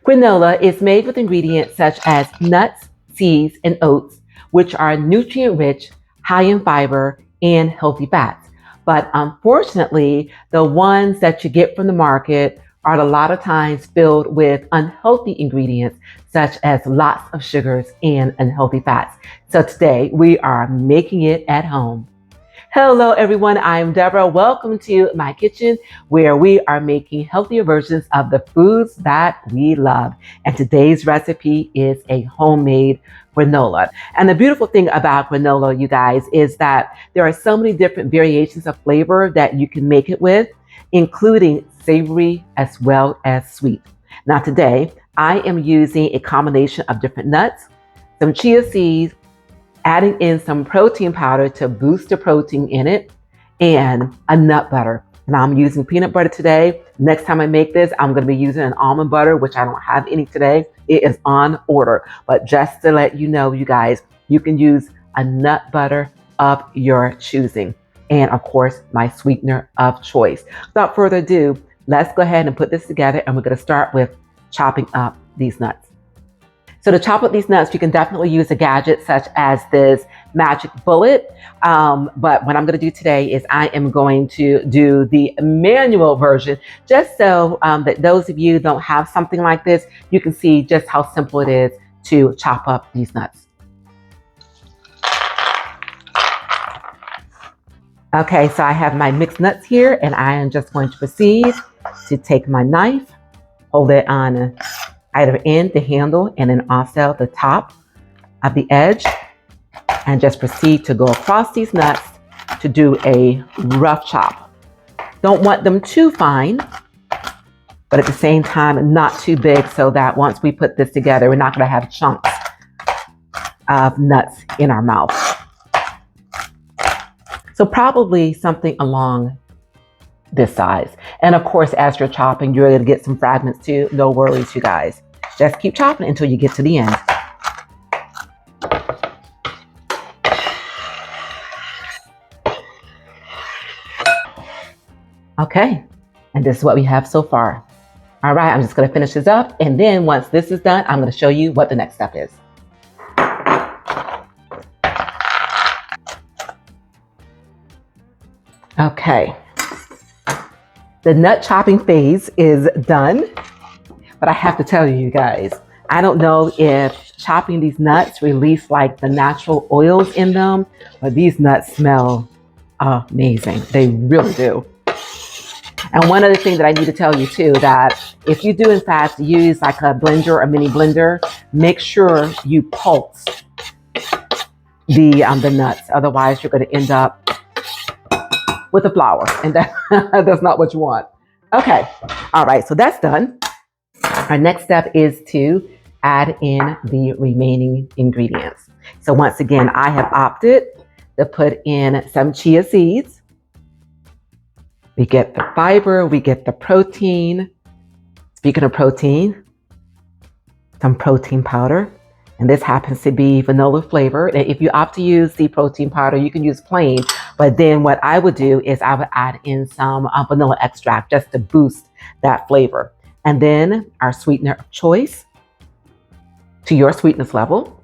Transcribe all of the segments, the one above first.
Granola is made with ingredients such as nuts, seeds, and oats, which are nutrient-rich, high in fiber, and healthy fats. But unfortunately, the ones that you get from the market are a lot of times filled with unhealthy ingredients such as lots of sugars and unhealthy fats. So today we are making it at home. Hello everyone, I'm Deborah. Welcome to my kitchen where we are making healthier versions of the foods that we love. And today's recipe is a homemade granola. And the beautiful thing about granola, you guys, is that there are so many different variations of flavor that you can make it with, including savory as well as sweet. Now today, I am using a combination of different nuts, some chia seeds, adding in some protein powder to boost the protein in it, and a nut butter. And I'm using peanut butter today. Next time I make this, I'm going to be using an almond butter, which I don't have any today. It is on order. But just to let you know, you guys, you can use a nut butter of your choosing. And of course, my sweetener of choice. Without further ado, let's go ahead and put this together. And we're going to start with chopping up these nuts. So to chop up these nuts, you can definitely use a gadget such as this magic bullet. But what I'm going to do today is I am going to do the manual version, just so that those of you who don't have something like this, you can see just how simple it is to chop up these nuts. Okay, so I have my mixed nuts here, and I am just going to proceed to take my knife, hold it on either end, the handle, and then also the top of the edge, and just proceed to go across these nuts to do a rough chop. Don't want them too fine, but at the same time, not too big, so that once we put this together, we're not going to have chunks of nuts in our mouth. So probably something along this size. And of course, as you're chopping, you're going to get some fragments too. No worries, you guys. Just keep chopping until you get to the end. Okay, and this is what we have so far. All right, I'm just going to finish this up, and then once this is done, I'm going to show you what the next step is. Okay, the nut chopping phase is done, but I have to tell you guys, I don't know if chopping these nuts release like the natural oils in them, but these nuts smell amazing. They really do. And one other thing that I need to tell you too, that if you do in fact use like a blender or mini blender, make sure you pulse the nuts. Otherwise, you're going to end up with the flour, and that's not what you want. Okay, all right, so that's done. Our next step is to add in the remaining ingredients. So once again, I have opted to put in some chia seeds. We get the fiber, we get the protein. Speaking of protein, some protein powder. And this happens to be vanilla flavored. And if you opt to use the protein powder, you can use plain. But then what I would do is I would add in some vanilla extract just to boost that flavor. And then our sweetener of choice to your sweetness level.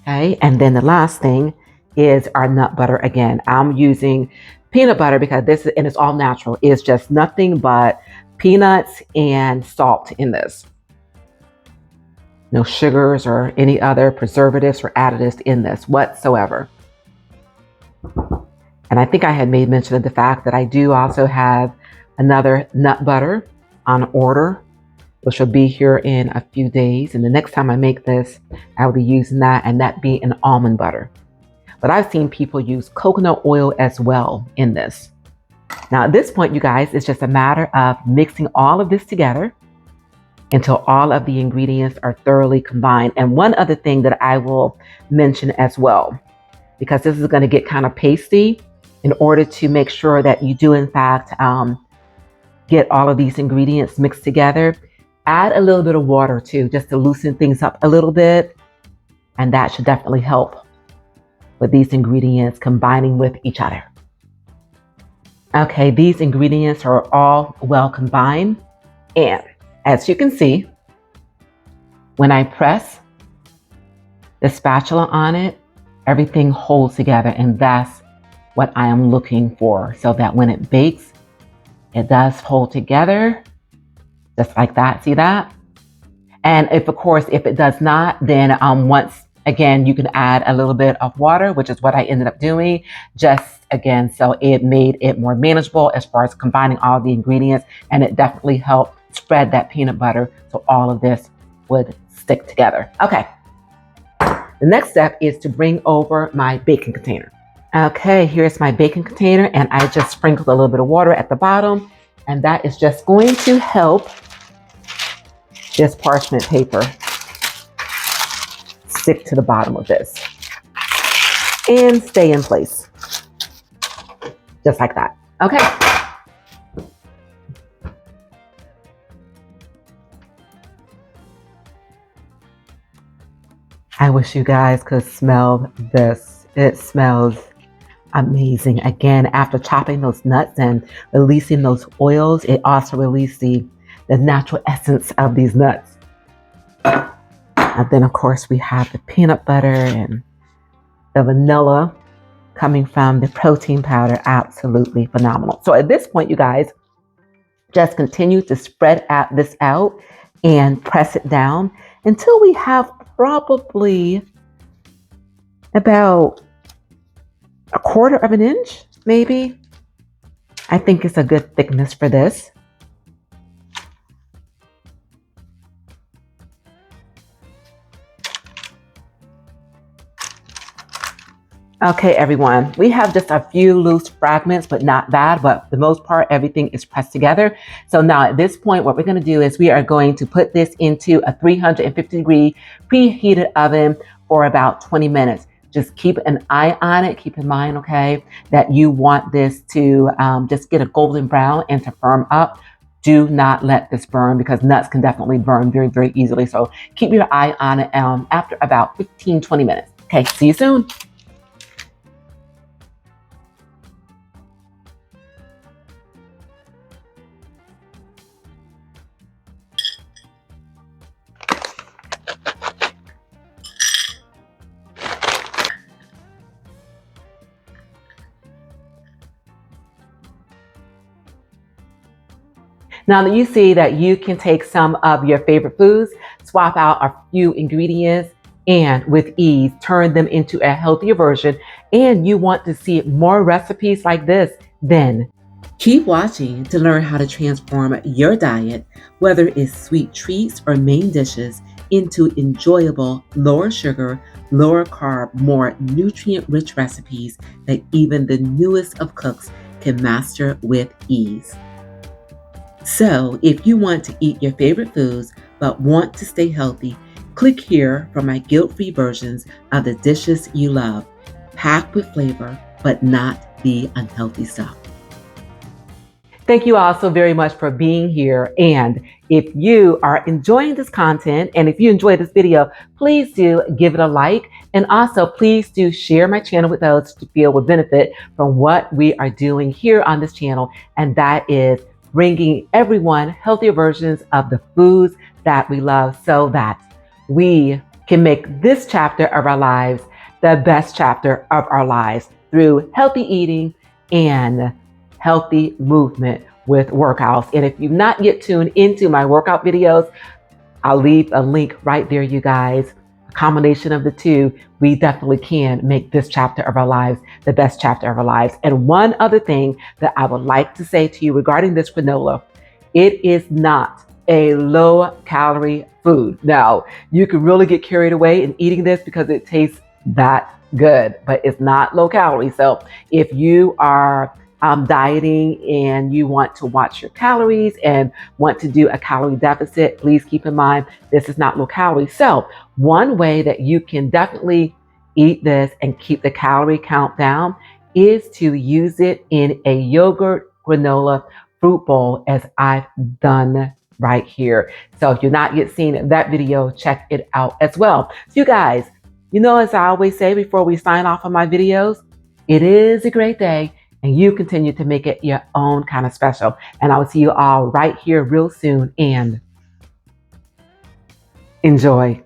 Okay. And then the last thing is our nut butter. Again, I'm using peanut butter because this is, and it's all natural. It's just nothing but peanuts and salt in this. No sugars or any other preservatives or additives in this whatsoever. And I think I had made mention of the fact that I do also have another nut butter on order, which will be here in a few days. And the next time I make this, I will be using that, and that be an almond butter. But I've seen people use coconut oil as well in this. Now at this point, you guys, it's just a matter of mixing all of this together until all of the ingredients are thoroughly combined. And one other thing that I will mention as well, because this is going to get kind of pasty, in order to make sure that you do in fact get all of these ingredients mixed together, add a little bit of water too, just to loosen things up a little bit. And that should definitely help with these ingredients combining with each other. Okay, these ingredients are all well combined. And as you can see, when I press the spatula on it, everything holds together, and that's what I am looking for, so that when it bakes, it does hold together just like that. See that? And if, of course, if it does not, then once again, you can add a little bit of water, which is what I ended up doing, just again, so it made it more manageable as far as combining all the ingredients, and it definitely helped spread that peanut butter so all of this would stick together. Okay. The next step is to bring over my baking container. Okay, here's my baking container, and I just sprinkled a little bit of water at the bottom, and that is just going to help this parchment paper stick to the bottom of this and stay in place. Just like that. Okay. I wish you guys could smell this. It smells amazing. Again, after chopping those nuts and releasing those oils, it also released the natural essence of these nuts. And then, of course, we have the peanut butter and the vanilla coming from the protein powder. Absolutely phenomenal. So at this point, you guys, just continue to spread this out and press it down until we have probably about 1/4 of an inch, maybe. I think it's a good thickness for this. Okay, everyone, we have just a few loose fragments, but not bad, but for the most part, everything is pressed together. So now at this point, what we're going to do is we are going to put this into a 350-degree preheated oven for about 20 minutes. Just keep an eye on it. Keep in mind, okay, that you want this to just get a golden brown and to firm up. Do not let this burn, because nuts can definitely burn very, very easily. So keep your eye on it after about 15-20 minutes. Okay, see you soon. Now that you see that you can take some of your favorite foods, swap out a few ingredients, and with ease, turn them into a healthier version, and you want to see more recipes like this, then keep watching to learn how to transform your diet, whether it's sweet treats or main dishes, into enjoyable, lower sugar, lower carb, more nutrient-rich recipes that even the newest of cooks can master with ease. So if you want to eat your favorite foods but want to stay healthy, click here for my guilt-free versions of the dishes you love, packed with flavor but not the unhealthy stuff. Thank you all so very much for being here. And if you are enjoying this content, and if you enjoyed this video, please do give it a like. And also, please do share my channel with those who feel will benefit from what we are doing here on this channel. And that is bringing everyone healthier versions of the foods that we love, so that we can make this chapter of our lives the best chapter of our lives through healthy eating and healthy movement with workouts. And if you've not yet tuned into my workout videos, I'll leave a link right there, you guys. A combination of the two, we definitely can make this chapter of our lives the best chapter of our lives. And one other thing that I would like to say to you regarding this granola, it is not a low-calorie food. Now, you can really get carried away in eating this because it tastes that good, but it's not low-calorie. So if you are dieting and you want to watch your calories and want to do a calorie deficit, please keep in mind this is not low calorie. So one way that you can definitely eat this and keep the calorie count down is to use it in a yogurt granola fruit bowl, as I've done right here. So if you're not yet seeing that video, check it out as well. So you guys, you know, as I always say before we sign off on my videos, it is a great day, and you continue to make it your own kind of special. And I will see you all right here real soon. And Enjoy.